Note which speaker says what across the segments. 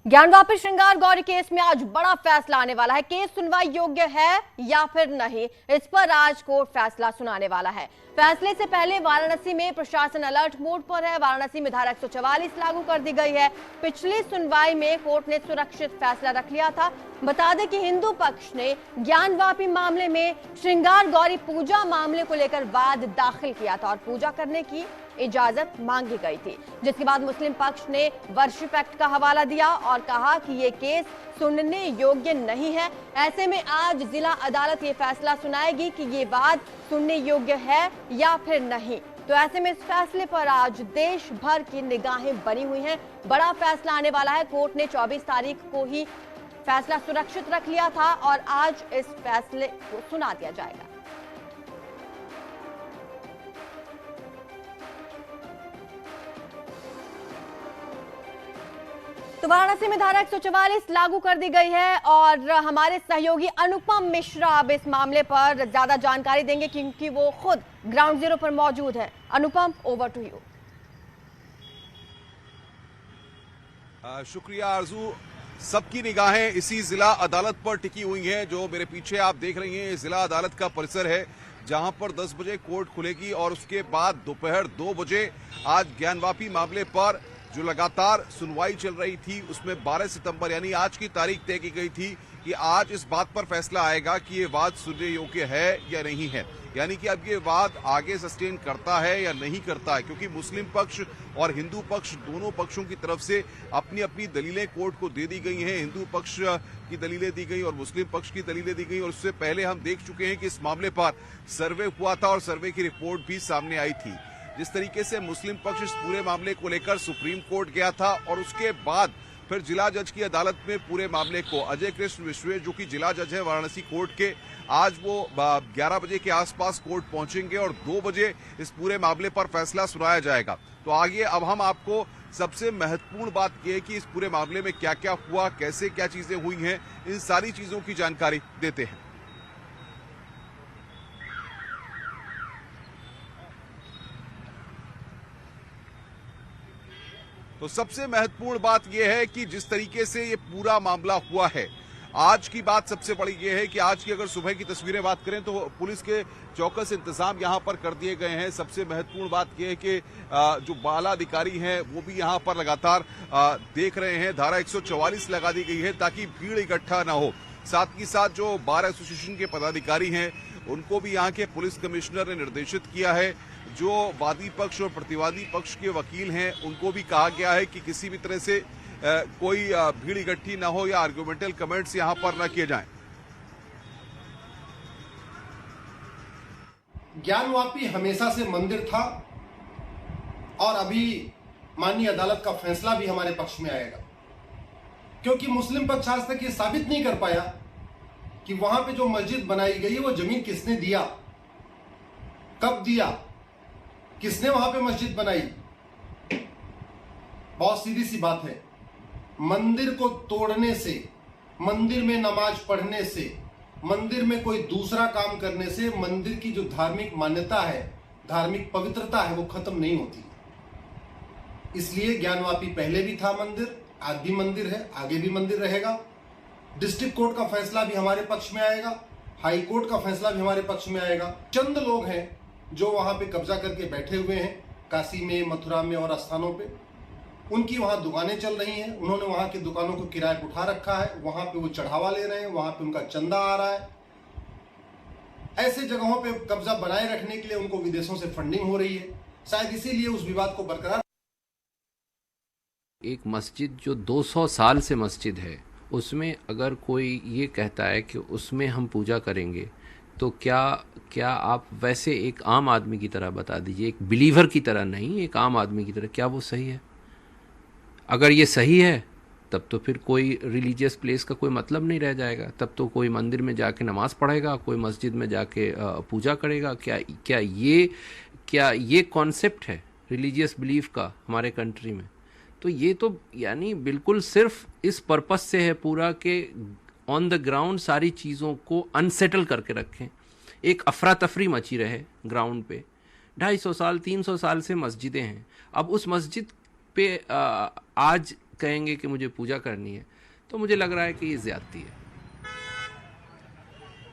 Speaker 1: ज्ञानवापी श्रृंगार गौरी केस में आज बड़ा फैसला आने वाला है। केस सुनवाई योग्य है या फिर नहीं, इस पर आज कोर्ट फैसला सुनाने वाला है। फैसले से पहले वाराणसी में प्रशासन अलर्ट मोड पर है। वाराणसी में धारा 144 लागू कर दी गई है। पिछली सुनवाई में कोर्ट ने सुरक्षित फैसला रख लिया था। बता दें कि हिंदू पक्ष ने ज्ञानवापी मामले में श्रृंगार गौरी पूजा मामले को लेकर वाद दाखिल किया था और पूजा करने की इजाजत मांगी गई थी, जिसके बाद मुस्लिम पक्ष ने वर्शिप एक्ट का हवाला दिया और कहा कि ये केस सुनने योग्य नहीं है। ऐसे में आज जिला अदालत ये फैसला सुनाएगी कि ये वाद सुनने योग्य है या फिर नहीं। तो ऐसे में इस फैसले पर आज देश भर की निगाहें बनी हुई हैं। बड़ा फैसला आने वाला है। कोर्ट ने 24 तारीख को ही फैसला सुरक्षित रख लिया था और आज इस फैसले को सुना दिया जाएगा। तो वाराणसी में धारा 144 लागू कर दी गई है और हमारे सहयोगी अनुपम मिश्रा अब इस मामले पर ज्यादा जानकारी देंगे क्योंकि वो खुद ग्राउंड जीरो पर मौजूद है। अनुपम, ओवर टू यू।
Speaker 2: शुक्रिया आरजू। सबकी निगाहें इसी जिला अदालत पर टिकी हुई हैं। जो मेरे पीछे आप देख रही हैं, ये जिला अदालत का परिसर है जहां पर 10 बजे कोर्ट खुलेगी और उसके बाद दोपहर 2 बजे आज ज्ञानवापी मामले पर जो लगातार सुनवाई चल रही थी उसमें 12 सितंबर यानी आज की तारीख तय की गई थी कि आज इस बात पर फैसला आएगा कि ये वाद सुनने योग्य है या नहीं है, यानी कि अब ये वाद आगे सस्टेन करता है या नहीं करता है, क्योंकि मुस्लिम पक्ष और हिंदू पक्ष दोनों पक्षों की तरफ से अपनी अपनी दलीलें कोर्ट को दे दी गई हैं। हिंदू पक्ष की दलीलें दी गई और मुस्लिम पक्ष की दलीलें दी गई और उससे पहले हम देख चुके हैं कि इस मामले पर सर्वे हुआ था और सर्वे की रिपोर्ट भी सामने आई थी। जिस तरीके से मुस्लिम पक्ष इस पूरे मामले को लेकर सुप्रीम कोर्ट गया था और उसके बाद फिर जिला जज की अदालत में पूरे मामले को अजय कृष्ण विश्वेश जो कि जिला जज है वाराणसी कोर्ट के, आज वो 11 बजे के आसपास कोर्ट पहुंचेंगे और 2 बजे इस पूरे मामले पर फैसला सुनाया जाएगा। तो आगे अब हम आपको सबसे महत्वपूर्ण बात यह है कि इस पूरे मामले में क्या क्या हुआ, कैसे क्या चीजें हुई हैं, इन सारी चीजों की जानकारी देते हैं। तो सबसे महत्वपूर्ण बात यह है कि जिस तरीके से ये पूरा मामला हुआ है, आज की बात सबसे बड़ी ये है कि आज की अगर सुबह की तस्वीरें बात करें तो पुलिस के चौकस इंतजाम यहां पर कर दिए गए हैं। सबसे महत्वपूर्ण बात यह है कि जो बाला अधिकारी हैं वो भी यहां पर लगातार देख रहे हैं। धारा 144 लगा दी गई है ताकि भीड़ इकट्ठा ना हो। साथ ही साथ जो बार एसोसिएशन के पदाधिकारी हैं उनको भी यहाँ के पुलिस कमिश्नर ने निर्देशित किया है। जो वादी पक्ष और प्रतिवादी पक्ष के वकील हैं उनको भी कहा गया है कि किसी भी तरह से कोई भीड़ इकट्ठी ना हो या आर्गुमेंटल कमेंट्स यहां पर ना किए जाएं।
Speaker 3: ज्ञानवापी हमेशा से मंदिर था और अभी माननीय अदालत का फैसला भी हमारे पक्ष में आएगा, क्योंकि मुस्लिम पक्ष आज तक ये साबित नहीं कर पाया कि वहां पे जो मस्जिद बनाई गई है वो जमीन किसने दिया, कब दिया, किसने वहां पे मस्जिद बनाई। बहुत सीधी सी बात है, मंदिर को तोड़ने से, मंदिर में नमाज पढ़ने से, मंदिर में कोई दूसरा काम करने से मंदिर की जो धार्मिक मान्यता है, धार्मिक पवित्रता है, वो खत्म नहीं होती। इसलिए ज्ञानवापी पहले भी था मंदिर, आज भी मंदिर है, आगे भी मंदिर रहेगा। डिस्ट्रिक्ट कोर्ट का फैसला भी हमारे पक्ष में आएगा, हाई कोर्ट का फैसला भी हमारे पक्ष में आएगा। चंद लोग हैं जो वहां पे कब्जा करके बैठे हुए हैं, काशी में, मथुरा में और स्थानों पे। उनकी वहां दुकानें चल रही हैं, उन्होंने वहां की दुकानों को किराए पर उठा रखा है, वहां पे वो चढ़ावा ले रहे हैं, वहां पे उनका चंदा आ रहा है। ऐसे जगहों पे कब्जा बनाए रखने के लिए उनको विदेशों से फंडिंग हो रही है, शायद इसीलिए उस विवाद को बरकरार।
Speaker 4: एक मस्जिद जो 200 साल से मस्जिद है, उसमें अगर कोई ये कहता है कि उसमें हम पूजा करेंगे, तो क्या आप वैसे एक आम आदमी की तरह बता दीजिए, एक बिलीवर की तरह नहीं, एक आम आदमी की तरह, क्या वो सही है? अगर ये सही है तब तो फिर कोई रिलीजियस प्लेस का कोई मतलब नहीं रह जाएगा। तब तो कोई मंदिर में जाके नमाज़ पढ़ेगा, कोई मस्जिद में जाके पूजा करेगा। क्या ये कॉन्सेप्ट है रिलीजियस बिलीफ का हमारे कंट्री में? तो ये तो यानी बिल्कुल सिर्फ इस पर्पस से है पूरा कि ऑन द ग्राउंड सारी चीज़ों को अनसेटल करके रखें, एक अफरा तफरी मची रहे ग्राउंड पे। 250 साल 300 साल से मस्जिदें हैं, अब उस मस्जिद पे आज कहेंगे कि मुझे पूजा करनी है, तो मुझे लग रहा है कि ये ज्यादती है।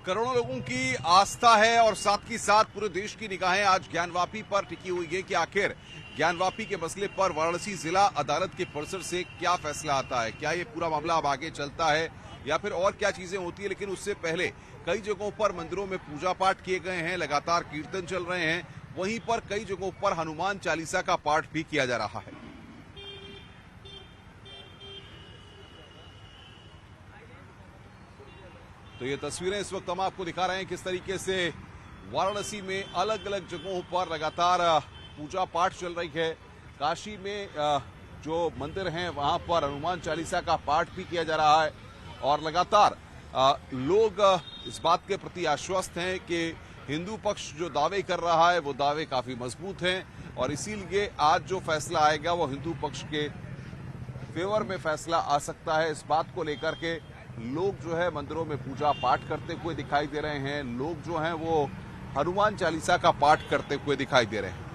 Speaker 2: करोड़ों लोगों की आस्था है और साथ ही साथ पूरे देश की निगाहें आज ज्ञानवापी पर टिकी हुई है कि आखिर ज्ञानवापी के मसले पर वाराणसी जिला अदालत के परिसर से क्या फैसला आता है। क्या ये पूरा मामला अब आगे चलता है या फिर और क्या चीजें होती है। लेकिन उससे पहले कई जगहों पर मंदिरों में पूजा पाठ किए गए हैं, लगातार कीर्तन चल रहे हैं, वहीं पर कई जगहों पर हनुमान चालीसा का पाठ भी किया जा रहा है। तो ये तस्वीरें इस वक्त हम आपको दिखा रहे हैं किस तरीके से वाराणसी में अलग अलग जगहों पर लगातार पूजा पाठ चल रही है। काशी में जो मंदिर हैं वहां पर हनुमान चालीसा का पाठ भी किया जा रहा है और लगातार लोग इस बात के प्रति आश्वस्त हैं कि हिंदू पक्ष जो दावे कर रहा है वो दावे काफी मजबूत हैं और इसीलिए आज जो फैसला आएगा वो हिंदू पक्ष के फेवर में फैसला आ सकता है। इस बात को लेकर के लोग जो है मंदिरों में पूजा पाठ करते हुए दिखाई दे रहे हैं। लोग जो हैं वो हनुमान चालीसा का पाठ करते हुए दिखाई दे रहे हैं।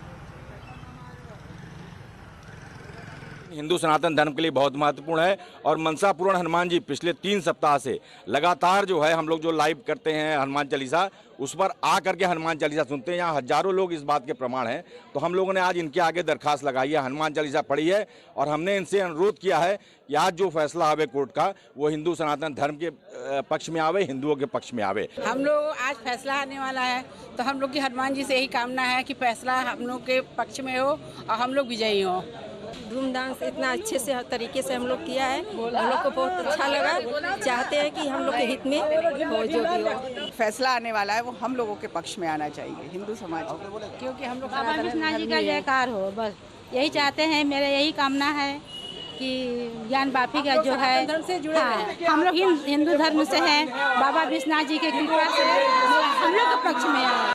Speaker 5: हिंदू सनातन धर्म के लिए बहुत महत्वपूर्ण है और मनसा पूर्ण हनुमान जी पिछले 3 सप्ताह से लगातार जो है हम लोग जो लाइव करते हैं हनुमान चालीसा, उस पर आ करके हनुमान चालीसा सुनते हैं। यहाँ हजारों लोग इस बात के प्रमाण हैं। तो हम लोगों ने आज इनके आगे दरखास्त लगाई है, हनुमान चालीसा पढ़ी है और हमने इनसे अनुरोध किया है कि आज जो फैसला आवे कोर्ट का वो हिंदू सनातन धर्म के पक्ष में आवे, हिंदुओं के पक्ष में आवे।
Speaker 6: हम लोग आज फैसला आने वाला है तो हम लोग की हनुमान जी से यही कामना है कि फैसला हम लोग के पक्ष में हो और हम लोग विजयी हों।
Speaker 7: धूमधाम से इतना अच्छे से तरीके से हम लोग किया है, हम लोग को बहुत अच्छा लगा। चाहते हैं कि हम लोग के हित में हो जो भी हो।
Speaker 6: फैसला आने वाला है वो हम लोगों के पक्ष में आना चाहिए, हिंदू समाज, क्योंकि हम लोग
Speaker 8: बाबा विश्वनाथ जी का जयकार हो, बस यही चाहते हैं। मेरा यही कामना है कि ज्ञानवापी का जो है
Speaker 6: धर्म से जुड़े हैं।
Speaker 8: हम लोग हिंदू धर्म से हैं, बाबा विश्वनाथ जी के कृपा से हम लोग के पक्ष में आए।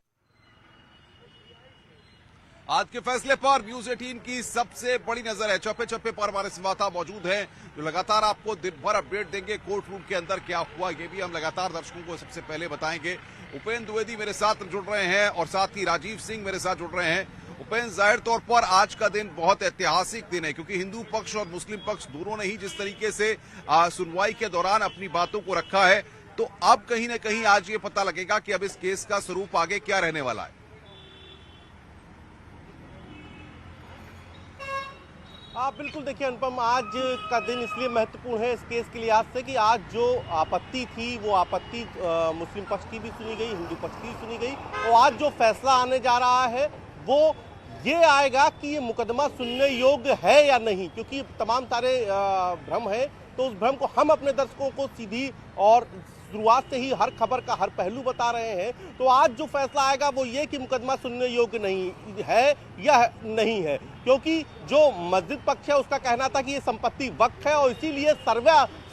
Speaker 2: आज के फैसले पर न्यूज 18 की सबसे बड़ी नजर है। चप्पे चप्पे पर हमारे संवाददाता मौजूद हैं जो लगातार आपको दिन भर अपडेट देंगे। कोर्ट रूम के अंदर क्या हुआ ये भी हम लगातार दर्शकों को सबसे पहले बताएंगे। उपेंद्र द्विवेदी मेरे साथ जुड़ रहे हैं और साथ ही राजीव सिंह मेरे साथ जुड़ रहे हैं। उपेंद्र, जाहिर तौर पर आज का दिन बहुत ऐतिहासिक दिन है क्योंकि हिंदू पक्ष और मुस्लिम पक्ष दोनों ने ही जिस तरीके से सुनवाई के दौरान अपनी बातों को रखा है, तो अब कहीं न कहीं आज ये पता लगेगा कि अब इस केस का स्वरूप आगे क्या रहने वाला है।
Speaker 9: आप बिल्कुल देखिए अनुपम, आज का दिन इसलिए महत्वपूर्ण है इस केस के लिहाज से कि आज जो आपत्ति थी वो आपत्ति मुस्लिम पक्ष की भी सुनी गई, हिंदू पक्ष की भी सुनी गई और आज जो फैसला आने जा रहा है वो ये आएगा कि ये मुकदमा सुनने योग्य है या नहीं, क्योंकि तमाम सारे भ्रम है। तो उस भ्रम को हम अपने दर्शकों को सीधी और शुरुआत से ही हर खबर का हर पहलू बता रहे हैं। तो आज जो फैसला आएगा वो ये कि मुकदमा सुनने योग्य नहीं है या नहीं है, क्योंकि जो मस्जिद पक्ष है उसका कहना था कि ये संपत्ति वक्फ है और इसीलिए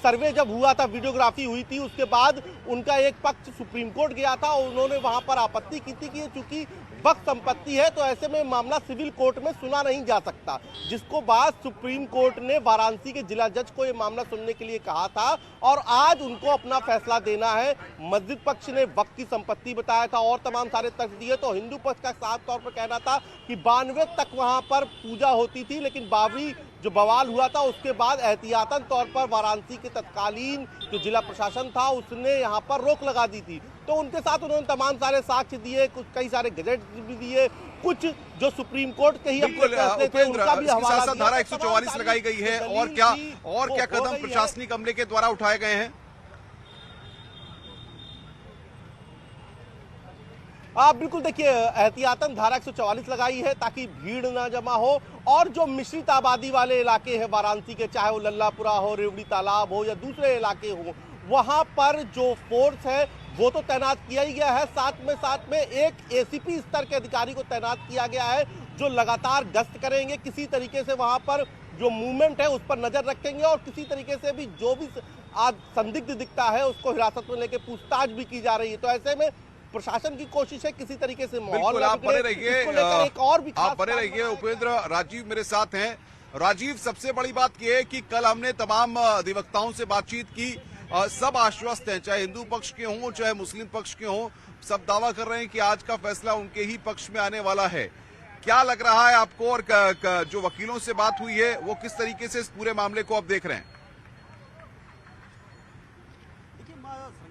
Speaker 9: सर्वे जब हुआ था, वीडियोग्राफी हुई थी, उसके बाद उनका एक पक्ष सुप्रीम कोर्ट गया था और उन्होंने वहां पर आपत्ति की थी कि चूंकि वक्फ संपत्ति है तो ऐसे में मामला सिविल कोर्ट में सुना नहीं जा सकता, जिसको बाद सुप्रीम कोर्ट ने वाराणसी के जिला जज को ये मामला सुनने के लिए कहा था और आज उनको अपना फैसला देना है। मस्जिद पक्ष ने वक्फ की संपत्ति बताया था और तमाम सारे तथ्य दिए, तो हिंदू पक्ष का साफ तौर पर कहना था कि 92 तक वहां पर पूजा होती थी, लेकिन बाबरी जो बवाल हुआ था उसके बाद एहतियातन तौर पर वाराणसी के तत्कालीन जो जिला प्रशासन था उसने यहाँ पर रोक लगा दी थी। तो उनके साथ उन्होंने तमाम सारे साक्ष्य दिए, कुछ कई सारे गजट भी दिए, कुछ जो सुप्रीम कोर्ट के ही अपने फैसले थे उनका भी हवाला दिया।
Speaker 2: धारा 144 लगाई गई है और क्या कदम प्रशासनिक अमले के द्वारा उठाए गए हैं?
Speaker 9: आप बिल्कुल देखिए, एहतियातन धारा 144 लगाई है ताकि भीड़ ना जमा हो और जो मिश्रित आबादी वाले इलाके हैं वाराणसी के, चाहे वो लल्लापुरा हो, रेवड़ी तालाब हो या दूसरे इलाके हो, वहां पर जो फोर्स है वो तो तैनात किया ही गया है। साथ में एक एसीपी स्तर के अधिकारी को तैनात किया गया है जो लगातार गश्त करेंगे, किसी तरीके से वहां पर जो मूवमेंट है उस पर नजर रखेंगे और किसी तरीके से भी जो भी आज संदिग्ध दिखता है उसको हिरासत में लेके पूछताछ भी की जा रही है। तो ऐसे में प्रशासन की कोशिश है किसी तरीके से माहौल
Speaker 2: आप बने रहिए,
Speaker 9: एक और भी
Speaker 2: आप बने रहिए। उपेंद्र, राजीव मेरे साथ हैं। राजीव, सबसे बड़ी बात यह है कि कल हमने तमाम अधिवक्ताओं से बातचीत की, सब आश्वस्त हैं, चाहे हिंदू पक्ष के हों चाहे मुस्लिम पक्ष के हों, सब दावा कर रहे हैं कि आज का फैसला उनके ही पक्ष में आने वाला है। क्या लग रहा है आपको, और जो वकीलों से बात हुई है वो किस तरीके से इस पूरे मामले को आप देख रहे हैं?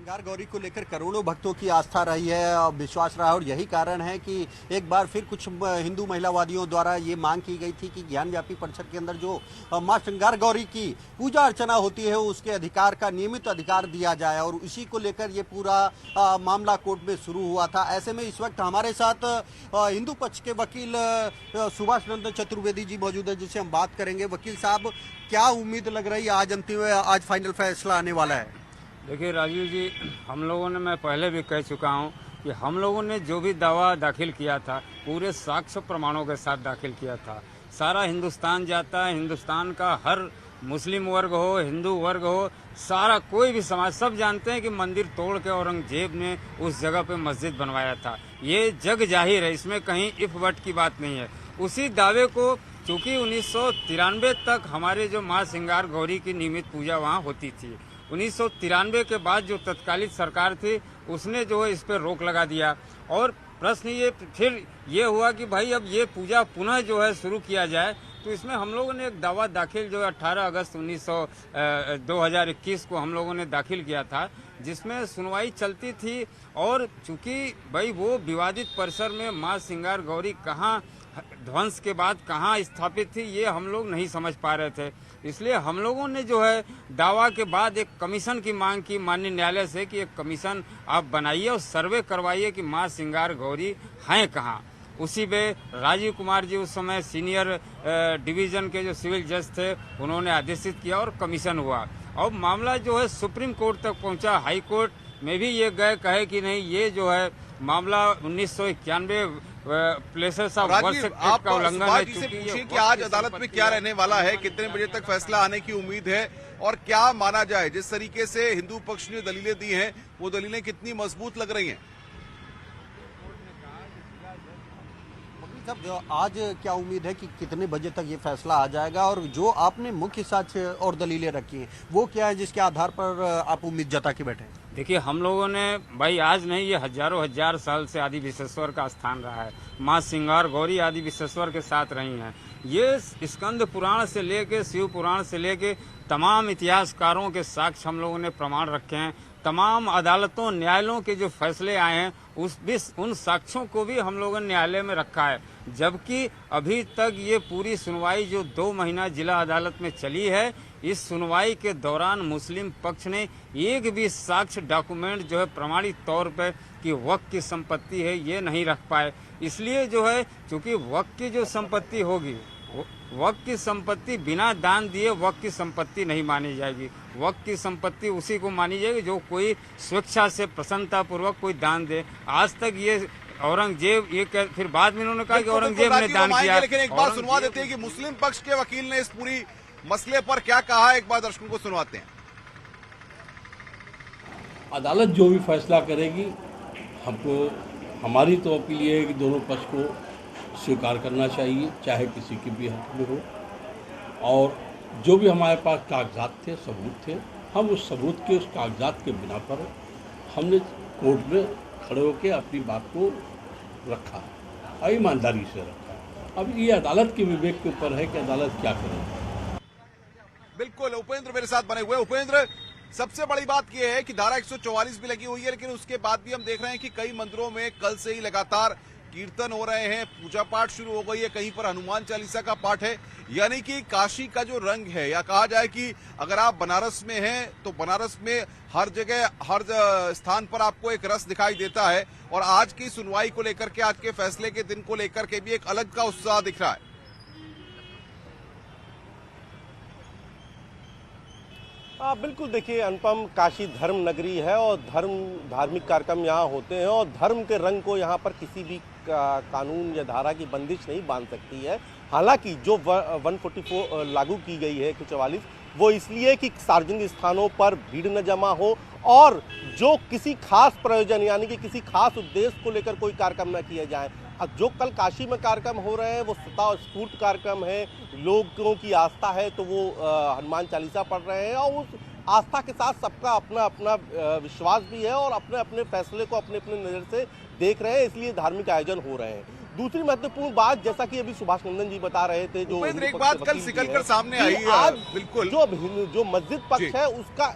Speaker 10: श्रृंगार गौरी को लेकर करोड़ों भक्तों की आस्था रही है और विश्वास रहा, और यही कारण है कि एक बार फिर कुछ हिंदू महिलावादियों द्वारा ये मांग की गई थी कि ज्ञानव्यापी परिसर के अंदर जो मां श्रृंगार गौरी की पूजा अर्चना होती है उसके अधिकार का नियमित अधिकार दिया जाए, और इसी को लेकर ये पूरा मामला कोर्ट में शुरू हुआ था। ऐसे में इस वक्त हमारे साथ हिंदू पक्ष के वकील सुभाष नंदन चतुर्वेदी जी मौजूद है, जिससे हम बात करेंगे। वकील साहब, क्या उम्मीद लग रही है आज अंतिम, आज फाइनल फैसला आने वाला है?
Speaker 11: देखिए राजीव जी, हम लोगों ने, मैं पहले भी कह चुका हूं कि हम लोगों ने जो भी दावा दाखिल किया था पूरे साक्ष्य प्रमाणों के साथ दाखिल किया था। सारा हिंदुस्तान जाता है, हिंदुस्तान का हर मुस्लिम वर्ग हो, हिंदू वर्ग हो, सारा कोई भी समाज, सब जानते हैं कि मंदिर तोड़ के औरंगजेब ने उस जगह पे मस्जिद बनवाया था। ये जग जाहिर है, इसमें कहीं इफ वट की बात नहीं है। उसी दावे को चूँकि 1993 तक हमारे जो माँ श्रृंगार गौरी की नियमित पूजा वहाँ होती थी, 1993 के बाद जो तत्कालीन सरकार थी उसने जो है इस पर रोक लगा दिया, और प्रश्न ये फिर ये हुआ कि भाई अब ये पूजा पुनः जो है शुरू किया जाए। तो इसमें हम लोगों ने एक दावा दाखिल जो है 18 अगस्त 2021 को हम लोगों ने दाखिल किया था, जिसमें सुनवाई चलती थी। और चूंकि भाई वो विवादित परिसर में माँ श्रृंगार गौरी कहाँ ध्वंस के बाद कहाँ स्थापित थी ये हम लोग नहीं समझ पा रहे थे, इसलिए हम लोगों ने जो है दावा के बाद एक कमीशन की मांग की माननीय न्यायालय से कि एक कमीशन आप बनाइए और सर्वे करवाइए कि माँ श्रृंगार गौरी हैं कहाँ। उसी में राजीव कुमार जी उस समय सीनियर डिवीजन के जो सिविल जज थे उन्होंने आदेशित किया और कमीशन हुआ, और मामला जो है सुप्रीम कोर्ट तक पहुंचा। हाई कोर्ट में भी ये गए कहे कि नहीं, ये जो है मामला 1991 प्लेसेस ऑफ वर्शिप एक्ट का उल्लंघन है।
Speaker 2: पूछिए कि आज अदालत में क्या रहने वाला है, कितने बजे तक फैसला आने की उम्मीद है, और क्या माना जाए जिस तरीके से हिंदू पक्ष ने दलीलें दी हैं वो दलीलें कितनी मजबूत लग रही हैं?
Speaker 10: आज क्या उम्मीद है कि कितने बजे तक ये फैसला आ जाएगा, और जो आपने मुख्य साक्ष्य और दलीलें रखी हैं वो क्या है जिसके आधार पर आप उम्मीद जता के बैठे?
Speaker 11: देखिए, हम लोगों ने भाई आज नहीं, ये हजारों हजार साल से आदि विश्वेश्वर का स्थान रहा है। माँ श्रृंगार गौरी आदि विश्वेश्वर के साथ रही हैं। ये स्कंद पुराण से लेके शिव पुराण से लेके तमाम इतिहासकारों के साक्ष्य हम लोगों ने प्रमाण रखे हैं। तमाम अदालतों न्यायालयों के जो फैसले आए हैं उन साक्ष्यों को भी हम लोगों ने न्यायालय में रखा है, जबकि अभी तक ये पूरी सुनवाई जो 2 महीना जिला अदालत में चली है, इस सुनवाई के दौरान मुस्लिम पक्ष ने एक भी साक्ष्य डॉक्यूमेंट जो है प्रमाणित तौर पर कि वक्फ की संपत्ति है ये नहीं रख पाए। इसलिए जो है चूंकि वक्फ की जो संपत्ति होगी, वक्फ की संपत्ति बिना दान दिए वक्फ की संपत्ति नहीं मानी जाएगी। वक्फ की संपत्ति उसी को मानी जाएगी जो कोई स्वेच्छा से प्रसन्नता पूर्वक कोई दान दे। आज तक ये औरंगजेब, ये फिर बाद में उन्होंने कहा कि औरंगजेब ने दान किया।
Speaker 2: लेकिन एक बार सुनवा देते हैं कि मुस्लिम पक्ष के वकील ने इस पूरी मसले पर क्या कहा, एक बार दर्शकों को सुनवाते हैं।
Speaker 12: अदालत जो भी फैसला करेगी, हमको, हमारी तो अपील ये है कि दोनों पक्ष को स्वीकार करना चाहिए, चाहे किसी के भी हक में हो, और जो भी हमारे पास कागजात थे, सबूत थे, हम उस सबूत के, उस कागजात के बिना पर हमने कोर्ट में खड़े होकर अपनी बात को रखा और ईमानदारी से रखा। अब ये अदालत के विवेक के ऊपर है कि अदालत क्या करे।
Speaker 2: बिल्कुल, उपेंद्र मेरे साथ बने हुए। उपेंद्र, सबसे बड़ी बात यह है कि धारा 144 भी लगी हुई है, लेकिन उसके बाद भी हम देख रहे हैं कि कई मंदिरों में कल से ही लगातार कीर्तन हो रहे हैं, पूजा पाठ शुरू हो गई है, कहीं पर हनुमान चालीसा का पाठ है। यानी कि काशी का जो रंग है, या कहा जाए कि अगर आप बनारस में हैं तो बनारस में हर जगह, हर स्थान पर आपको एक रस दिखाई देता है, और आज की सुनवाई को लेकर के, आज के फैसले के दिन को लेकर के भी एक अलग का उत्साह दिख रहा है।
Speaker 9: बिल्कुल, देखिए अनुपम, काशी धर्म नगरी है और धार्मिक कार्यक्रम यहाँ होते हैं, और धर्म के रंग को यहाँ पर किसी भी कानून या धारा की बंदिश नहीं बांध सकती है। हालांकि जो 144 लागू की गई है 144, वो इसलिए कि सार्वजनिक स्थानों पर भीड़ न जमा हो, और जो किसी खास प्रयोजन यानी कि किसी खास उद्देश्य को लेकर कोई कार्यक्रम न किए जाए। जो कल काशी में कार्यक्रम हो रहे हैं वो स्वतःस्फूर्त कार्यक्रम है, लोगों की आस्था है, तो वो हनुमान चालीसा पढ़ रहे हैं, और उस आस्था के साथ सबका अपना अपना विश्वास भी है, और अपने अपने फैसले को अपने अपने नज़र से देख रहे हैं, इसलिए धार्मिक आयोजन हो रहे हैं। दूसरी महत्वपूर्ण बात, जैसा कि अभी सुभाष नंदन जी बता रहे थे, जो
Speaker 2: एक बात कल निकल कर सामने आई है,
Speaker 9: आज
Speaker 2: बिल्कुल
Speaker 9: जो मस्जिद पक्ष है उसका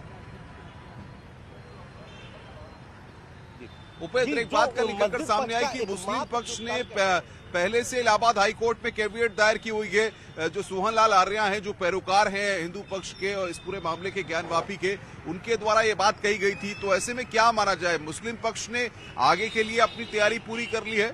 Speaker 2: उपेंद्र, एक बात कल निकलकर सामने आई कि मुस्लिम पक्ष ने पहले से इलाहाबाद हाई कोर्ट में कैविएट दायर की हुई है। जो सोहन लाल आर्या हैं, जो पैरोकार हैं हिंदू पक्ष के और इस पूरे मामले के ज्ञानवापी के, उनके द्वारा ये बात कही गई थी। तो ऐसे में क्या माना जाए, मुस्लिम पक्ष ने आगे के लिए अपनी तैयारी पूरी कर ली है?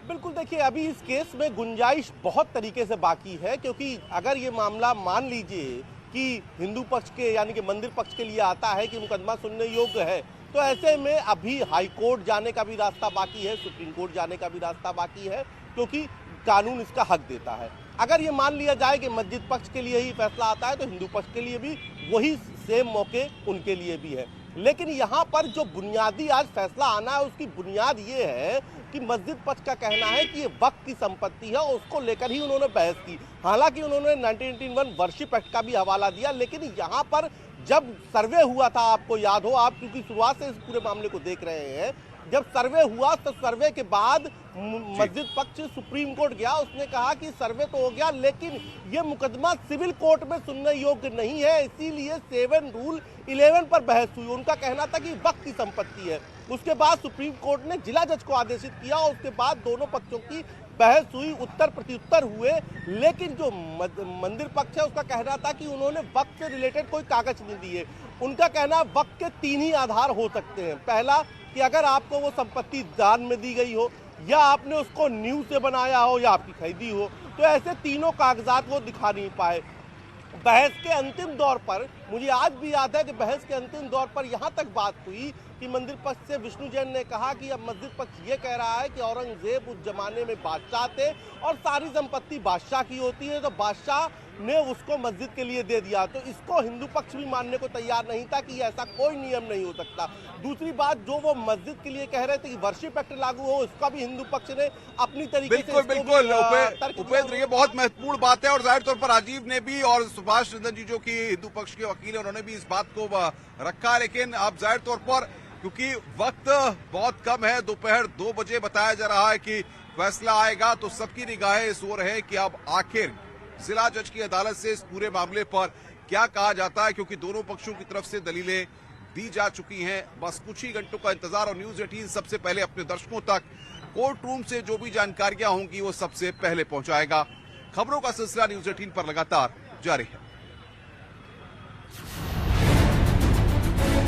Speaker 9: बिल्कुल, देखिए अभी इस केस में गुंजाइश बहुत तरीके से बाकी है, क्योंकि अगर ये मामला मान लीजिए कि हिंदू पक्ष के यानी कि मंदिर पक्ष के लिए आता है कि मुकदमा सुनने योग्य है, तो ऐसे में अभी हाई कोर्ट जाने का भी रास्ता बाकी है, सुप्रीम कोर्ट जाने का भी रास्ता बाकी है, क्योंकि कानून इसका हक देता है। अगर ये मान लिया जाए कि मस्जिद पक्ष के लिए ही फैसला आता है, तो हिंदू पक्ष के लिए भी वही सेम मौके उनके लिए भी है। लेकिन यहाँ पर जो बुनियादी आज फैसला आना है, उसकी बुनियाद ये है कि मस्जिद पक्ष का कहना है कि ये वक्त की संपत्ति है, और उसको लेकर ही उन्होंने बहस की। हालांकि उन्होंने 1981 वर्शिप एक्ट का भी हवाला दिया, लेकिन यहाँ पर जब सर्वे हुआ था, आपको याद हो, आप क्योंकि शुरुआत से इस पूरे मामले को देख रहे हैं, जब सर्वे हुआ तो सर्वे के बाद मस्जिद पक्ष सुप्रीम कोर्ट गया, उसने कहा कि सर्वे तो हो गया, लेकिन ये मुकदमा सिविल कोर्ट में सुनने योग्य नहीं है, इसीलिए 7 रूल 11 पर बहस हुई। उनका कहना था कि वक्त की संपत्ति है। उसके बाद सुप्रीम कोर्ट ने जिला जज को आदेशित किया, और उसके बाद दोनों पक्षों की बहस हुई, उत्तर प्रत्युत्तर हुए। लेकिन जो मंदिर पक्ष है उसका कहना था कि उन्होंने वक्त से रिलेटेड कोई कागज नहीं दिए। उनका कहना वक्त के 3 ही आधार हो सकते हैं। पहला कि अगर आपको वो संपत्ति दान में दी गई हो, या आपने उसको नींव से बनाया हो, या आपकी खरीदी हो, तो ऐसे तीनों कागजात वो दिखा नहीं पाए। बहस के अंतिम दौर पर, मुझे आज भी याद है कि बहस के अंतिम दौर पर यहाँ तक बात हुई कि मंदिर पक्ष से विष्णु जैन ने कहा कि अब मस्जिद पक्ष ये कह रहा है कि औरंगजेब उस जमाने में बादशाह थे और सारी संपत्ति बादशाह की होती है, तो बादशाह ने उसको मस्जिद के लिए दे दिया। तो इसको हिंदू पक्ष भी मानने को तैयार नहीं था कि ऐसा कोई नियम नहीं हो सकता। दूसरी बात, जो वो मस्जिद के लिए कह रहे थे कि वर्शिप एक्ट लागू हो, उसका भी हिंदू पक्ष ने अपनी तरीके से
Speaker 2: बिल्कुल उपेंद्र, ये बहुत महत्वपूर्ण बात है। और जाहिर तौर पर राजीव ने भी और सुभाष नंदन जी जो कि हिंदू पक्ष के वकील है, उन्होंने भी इस बात को रखा। लेकिन अब जाहिर तौर पर क्योंकि वक्त बहुत कम है, दोपहर 2 बजे बताया जा रहा है कि फैसला आएगा, तो सबकी निगाहें इस ओर है कि अब आखिर जिला जज की अदालत से इस पूरे मामले पर क्या कहा जाता है, क्योंकि दोनों पक्षों की तरफ से दलीलें दी जा चुकी हैं। बस कुछ ही घंटों का इंतजार, और न्यूज 18 सबसे पहले अपने दर्शकों तक कोर्ट रूम से जो भी जानकारियां होंगी वो सबसे पहले पहुंचाएगा। खबरों का सिलसिला न्यूज 18 पर लगातार जारी है।